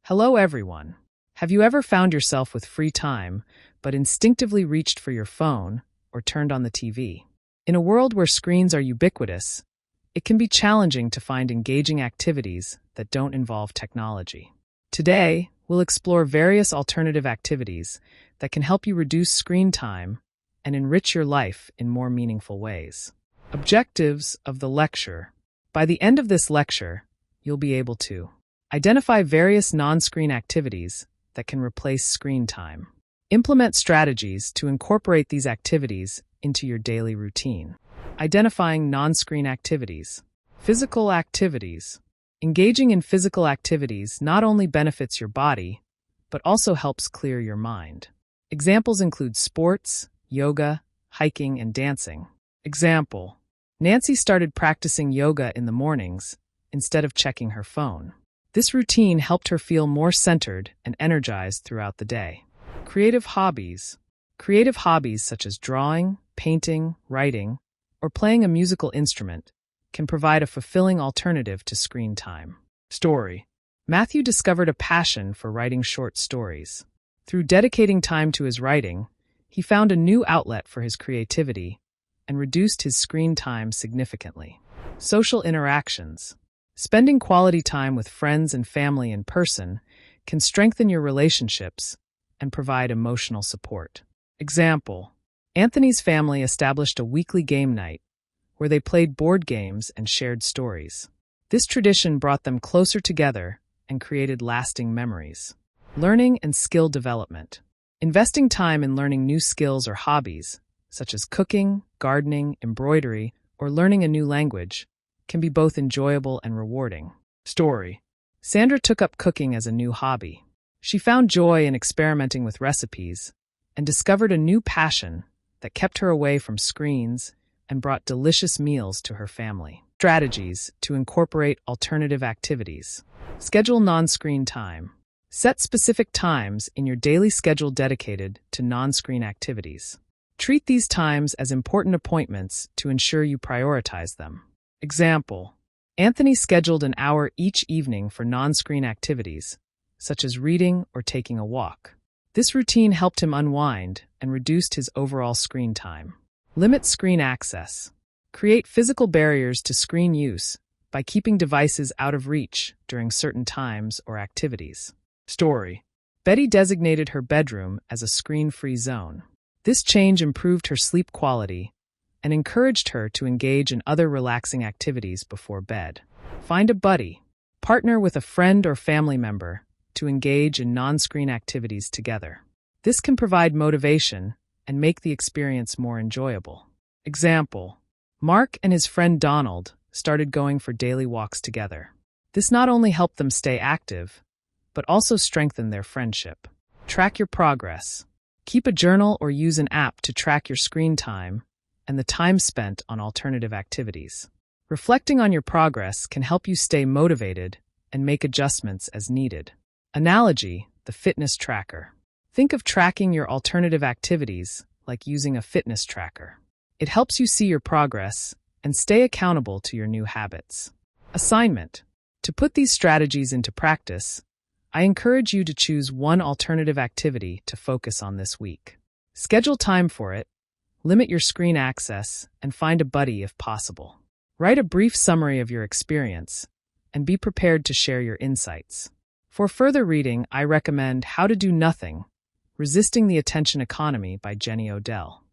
Hello, everyone. Have you ever found yourself with free time, but instinctively reached for your phone or turned on the TV? In a world where screens are ubiquitous, it can be challenging to find engaging activities that don't involve technology. Today, we'll explore various alternative activities that can help you reduce screen time and enrich your life in more meaningful ways. Objectives of the lecture. By the end of this lecture, you'll be able to identify various non-screen activities that can replace screen time. Implement strategies to incorporate these activities into your daily routine. Identifying non-screen activities. Physical activities. Engaging in physical activities not only benefits your body, but also helps clear your mind. Examples include sports, yoga, hiking, and dancing. Example: Nancy started practicing yoga in the mornings instead of checking her phone. This routine helped her feel more centered and energized throughout the day. Creative hobbies. Creative hobbies such as drawing, painting, writing, or playing a musical instrument can provide a fulfilling alternative to screen time. Story. Matthew discovered a passion for writing short stories. Through dedicating time to his writing, he found a new outlet for his creativity and reduced his screen time significantly. Social interactions. Spending quality time with friends and family in person can strengthen your relationships and provide emotional support. Example: Anthony's family established a weekly game night where they played board games and shared stories. This tradition brought them closer together and created lasting memories. Learning and skill development. Investing time in learning new skills or hobbies, such as cooking, gardening, embroidery, or learning a new language, can be both enjoyable and rewarding. Story. Sandra took up cooking as a new hobby. She found joy in experimenting with recipes and discovered a new passion that kept her away from screens and brought delicious meals to her family. Strategies to incorporate alternative activities. Schedule non-screen time. Set specific times in your daily schedule dedicated to non-screen activities. Treat these times as important appointments to ensure you prioritize them. Example: Anthony scheduled an hour each evening for non-screen activities, such as reading or taking a walk. This routine helped him unwind and reduced his overall screen time. Limit screen access. Create physical barriers to screen use by keeping devices out of reach during certain times or activities. Story. Betty designated her bedroom as a screen-free zone. This change improved her sleep quality and encouraged her to engage in other relaxing activities before bed. Find a buddy. Partner with a friend or family member to engage in non-screen activities together. This can provide motivation and make the experience more enjoyable. Example: Mark and his friend Donald started going for daily walks together. This not only helped them stay active, but also strengthened their friendship. Track your progress. Keep a journal or use an app to track your screen time and the time spent on alternative activities. Reflecting on your progress can help you stay motivated and make adjustments as needed. Analogy: the fitness tracker. Think of tracking your alternative activities like using a fitness tracker. It helps you see your progress and stay accountable to your new habits. Assignment. To put these strategies into practice, I encourage you to choose one alternative activity to focus on this week. Schedule time for it, limit your screen access, and find a buddy if possible. Write a brief summary of your experience and be prepared to share your insights. For further reading, I recommend How to Do Nothing: Resisting the Attention Economy by Jenny Odell.